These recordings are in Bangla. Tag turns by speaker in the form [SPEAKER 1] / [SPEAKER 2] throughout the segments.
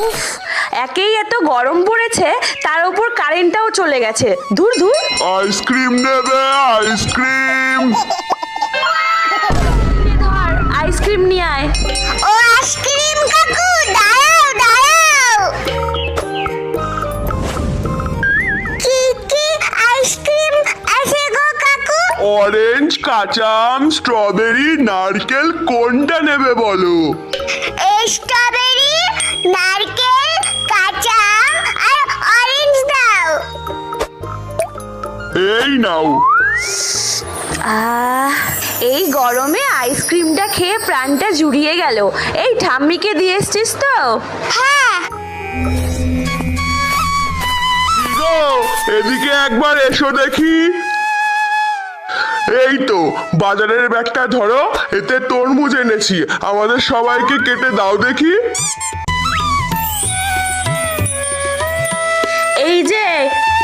[SPEAKER 1] উফ, একেই এত গরম পড়েছে, তার উপর কারেন্টটাও চলে গেছে। ধুর ধুর।
[SPEAKER 2] আইসক্রিম নেবে? আইসক্রিম?
[SPEAKER 1] ধর আইসক্রিম নিয়ে আয়।
[SPEAKER 3] ও আইসক্রিম কাকু, দাঁড়াও দাঁড়াও। কি কি আইসক্রিম আছে গো কাকু?
[SPEAKER 2] অরেঞ্জ, কাঁচা আম, স্ট্রবেরি, নারকেল, কোনটা নেবে বলো?
[SPEAKER 3] স্ট্রবেরি, নারকেল, কাঁচা আম আর অরেঞ্জ দাও।
[SPEAKER 2] এই নাও।
[SPEAKER 1] এই গরমে আইসক্রিমটা খেয়ে প্রাণটা জুড়িয়ে গেল। এই ঠাম্মিকে দিয়ে এসছিস তো?
[SPEAKER 3] হ্যাঁ।
[SPEAKER 2] কি গো, এদিকে একবার এসো দেখি। এই তো বাজারের ব্যাগটা ধরো, এতে তরমুজ এনেছি, আমাদের সবাইকে কেটে দাও দেখি।
[SPEAKER 1] এই যে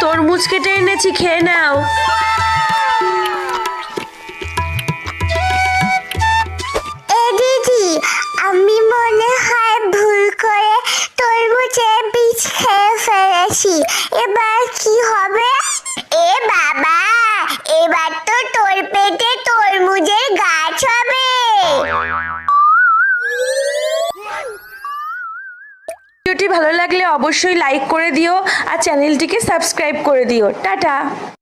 [SPEAKER 1] তরমুজ কেটে এনেছি, খেয়ে নাও।
[SPEAKER 3] এ দিদি, আমি মনে হয় ভুল করে তরমুজের বীজ খেয়ে ফেলেছি। এবার কি হবে? এ বাবা, এবার তো তোর পেটে তরমুজের গাছ হবে।
[SPEAKER 1] ভিডিওটি ভালো লাগলে অবশ্যই লাইক করে দিও আর চ্যানেলটিকে সাবস্ক্রাইব করে দিও। টাটা।